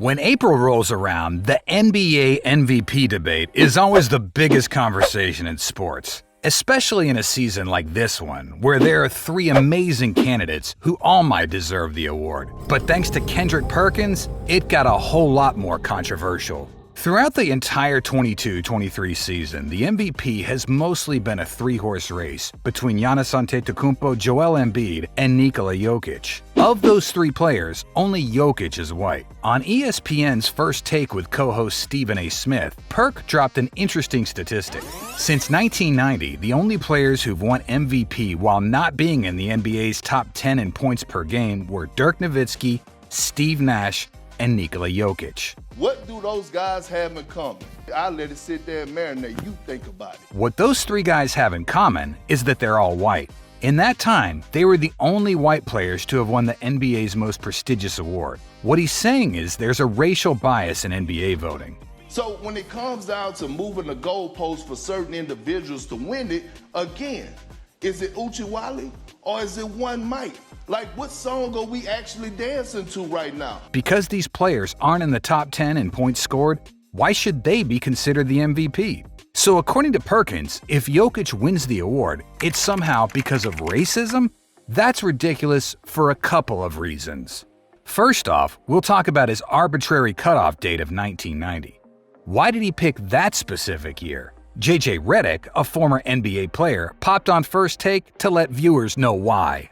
When April rolls around, the NBA MVP debate is always the biggest conversation in sports, especially in a season like this one, where there are three amazing candidates who all might deserve the award. But thanks to Kendrick Perkins, it got a whole lot more controversial. Throughout the entire 22-23 season, the MVP has mostly been a three-horse race between Giannis Antetokounmpo, Joel Embiid, and Nikola Jokic. Of those three players, only Jokic is white. On ESPN's First Take with co-host Stephen A. Smith, Perk dropped an interesting statistic. Since 1990, the only players who've won MVP while not being in the NBA's top 10 in points per game were Dirk Nowitzki, Steve Nash, and Nikola Jokic. What do those guys have in common? I'll let it sit there and marinate. You think about it. What those three guys have in common is that they're all white. In that time, they were the only white players to have won the NBA's most prestigious award. What he's saying is there's a racial bias in NBA voting. So when it comes down to moving the goalposts for certain individuals to win it, again, is it Uchiwali or is it One Mike? Like, what song are we actually dancing to right now? Because these players aren't in the top 10 in points scored, why should they be considered the MVP? So according to Perkins, if Jokic wins the award, it's somehow because of racism? That's ridiculous for a couple of reasons. First off, we'll talk about his arbitrary cutoff date of 1990. Why did he pick that specific year? JJ Redick, a former NBA player, popped on First Take to let viewers know why.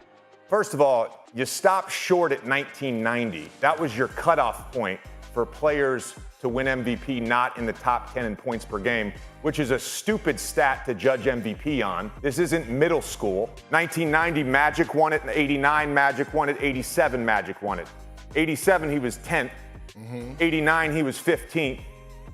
First of all, you stopped short at 1990. That was your cutoff point for players to win MVP not in the top 10 in points per game, which is a stupid stat to judge MVP on. This isn't middle school. 1990, Magic won it. 89, Magic won it. 87, Magic won it. 87, he was 10th. 89, he was 15th.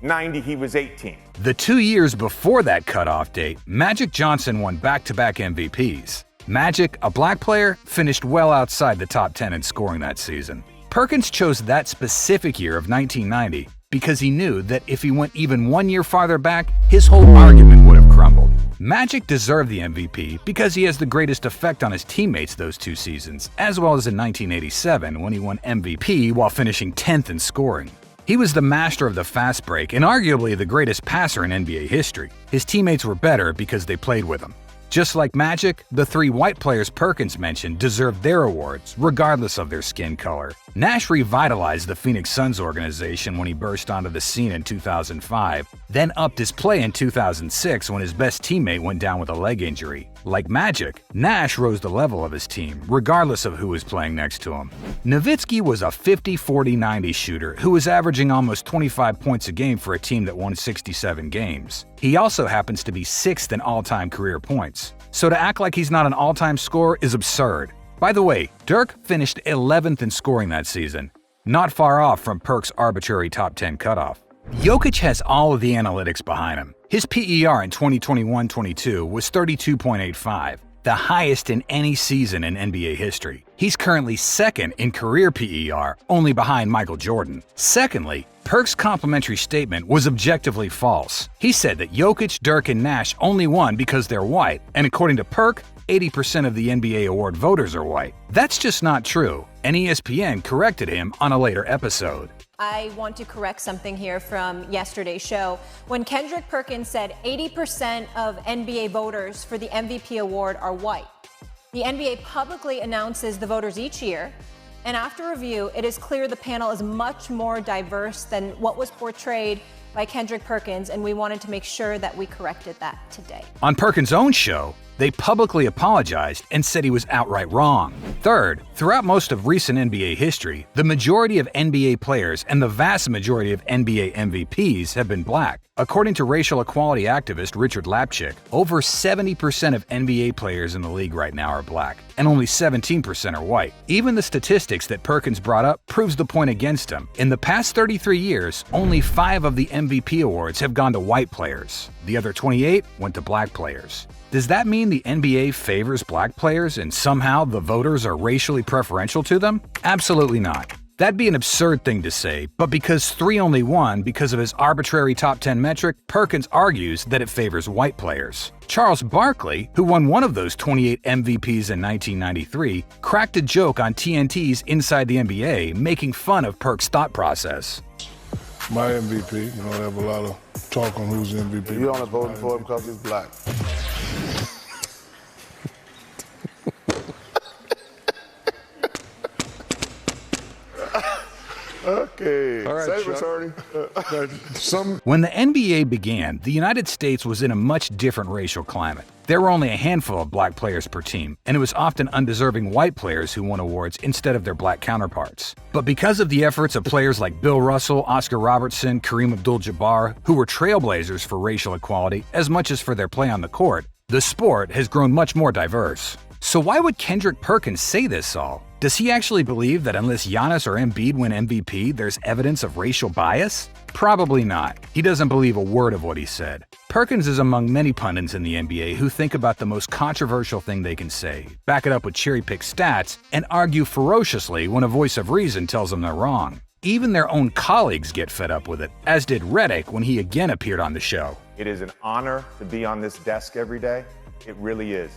90, he was 18th. The 2 years before that cutoff date, Magic Johnson won back-to-back MVPs. Magic, a black player, finished well outside the top 10 in scoring that season. Perkins chose that specific year of 1990 because he knew that if he went even 1 year farther back, his whole argument would have crumbled. Magic deserved the MVP because he has the greatest effect on his teammates those two seasons, as well as in 1987 when he won MVP while finishing 10th in scoring. He was the master of the fast break and arguably the greatest passer in NBA history. His teammates were better because they played with him. Just like Magic, the three white players Perkins mentioned deserved their awards, regardless of their skin color. Nash revitalized the Phoenix Suns organization when he burst onto the scene in 2005, then upped his play in 2006 when his best teammate went down with a leg injury. Like Magic, Nash rose the level of his team, regardless of who was playing next to him. Nowitzki was a 50-40-90 shooter who was averaging almost 25 points a game for a team that won 67 games. He also happens to be 6th in all-time career points. So to act like he's not an all-time scorer is absurd. By the way, Dirk finished 11th in scoring that season, not far off from Perk's arbitrary top 10 cutoff. Jokic has all of the analytics behind him. His PER in 2021-22 was 32.85, the highest in any season in NBA history. He's currently second in career PER, only behind Michael Jordan. Secondly, Perk's complimentary statement was objectively false. He said that Jokic, Dirk, and Nash only won because they're white, and according to Perk, 80% of the NBA award voters are white. That's just not true, and ESPN corrected him on a later episode. I want to correct something here from yesterday's show. When Kendrick Perkins said 80% of NBA voters for the MVP award are white, the NBA publicly announces the voters each year, and after review, it is clear the panel is much more diverse than what was portrayed by Kendrick Perkins, and we wanted to make sure that we corrected that today. On Perkins' own show, they publicly apologized and said he was outright wrong. Third, throughout most of recent NBA history, the majority of NBA players and the vast majority of NBA MVPs have been black. According to racial equality activist Richard Lapchick, over 70% of NBA players in the league right now are black, and only 17% are white. Even the statistics that Perkins brought up proves the point against him. In the past 33 years, only 5 of the MVP awards have gone to white players. The other 28 went to black players. Does that mean the NBA favors black players and somehow the voters are racially preferential to them? Absolutely not. That'd be an absurd thing to say, but because 3 only won because of his arbitrary top 10 metric, Perkins argues that it favors white players. Charles Barkley, who won one of those 28 MVPs in 1993, cracked a joke on TNT's Inside the NBA, making fun of Perk's thought process. My MVP, they have a lot of talk on who's the MVP. You only voting for him because he's black. Okay. All right, Save Chuck. attorney. When the NBA began, the United States was in a much different racial climate. There were only a handful of black players per team, and it was often undeserving white players who won awards instead of their black counterparts. But because of the efforts of players like Bill Russell, Oscar Robertson, Kareem Abdul-Jabbar, who were trailblazers for racial equality as much as for their play on the court, the sport has grown much more diverse. So why would Kendrick Perkins say this all? Does he actually believe that unless Giannis or Embiid win MVP, there's evidence of racial bias? Probably not. He doesn't believe a word of what he said. Perkins is among many pundits in the NBA who think about the most controversial thing they can say, back it up with cherry-picked stats, and argue ferociously when a voice of reason tells them they're wrong. Even their own colleagues get fed up with it, as did Redick when he again appeared on the show. It is an honor to be on this desk every day. It really is.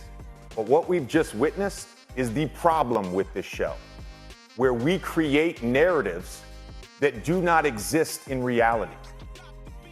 But what we've just witnessed is the problem with this show, where we create narratives that do not exist in reality.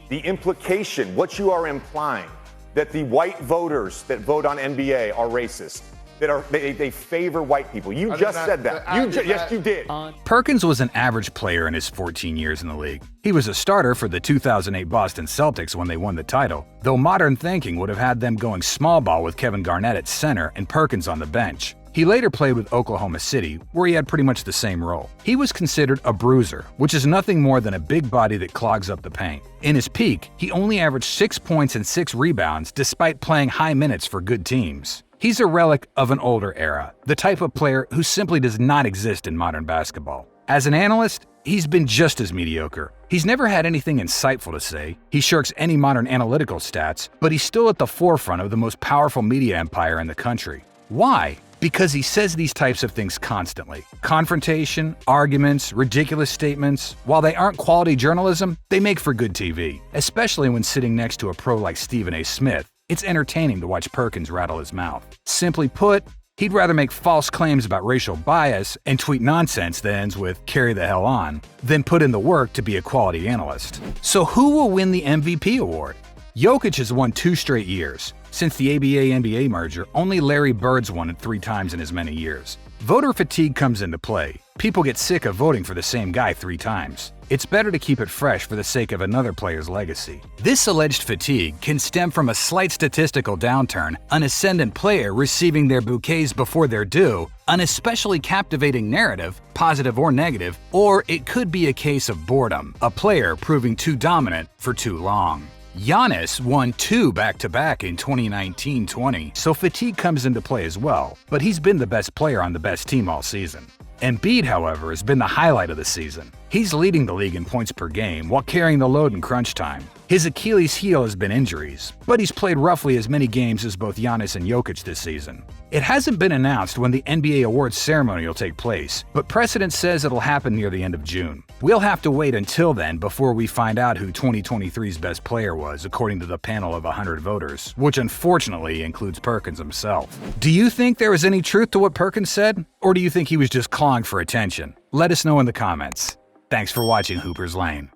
The implication, what you are implying, that the white voters that vote on NBA are racist, that they favor white people. You just said that. Yes, you did. Perkins was an average player in his 14 years in the league. He was a starter for the 2008 Boston Celtics when they won the title, though modern thinking would have had them going small ball with Kevin Garnett at center and Perkins on the bench. He later played with Oklahoma City, where he had pretty much the same role. He was considered a bruiser, which is nothing more than a big body that clogs up the paint. In his peak, he only averaged 6 points and 6 rebounds despite playing high minutes for good teams. He's a relic of an older era, the type of player who simply does not exist in modern basketball. As an analyst, he's been just as mediocre. He's never had anything insightful to say. He shirks any modern analytical stats, but he's still at the forefront of the most powerful media empire in the country. Why? Because he says these types of things constantly. Confrontation, arguments, ridiculous statements. While they aren't quality journalism, they make for good TV, especially when sitting next to a pro like Stephen A. Smith. It's entertaining to watch Perkins rattle his mouth. Simply put, he'd rather make false claims about racial bias and tweet nonsense that ends with "carry the hell on" than put in the work to be a quality analyst. So who will win the MVP award? Jokic has won 2 straight years. Since the ABA-NBA merger, only Larry Bird's won it 3 times in as many years. Voter fatigue comes into play. People get sick of voting for the same guy 3 times. It's better to keep it fresh for the sake of another player's legacy. This alleged fatigue can stem from a slight statistical downturn, an ascendant player receiving their bouquets before they're due, an especially captivating narrative, positive or negative, or it could be a case of boredom, a player proving too dominant for too long. Giannis won 2 back-to-back in 2019-20, so fatigue comes into play as well, but he's been the best player on the best team all season. Embiid, however, has been the highlight of the season. He's leading the league in points per game while carrying the load in crunch time. His Achilles heel has been injuries, but he's played roughly as many games as both Giannis and Jokic this season. It hasn't been announced when the NBA awards ceremony will take place, but precedent says it'll happen near the end of June. We'll have to wait until then before we find out who 2023's best player was, according to the panel of 100 voters, which unfortunately includes Perkins himself. Do you think there was any truth to what Perkins said, or do you think he was just clawing for attention? Let us know in the comments. Thanks for watching Hooper's Lane.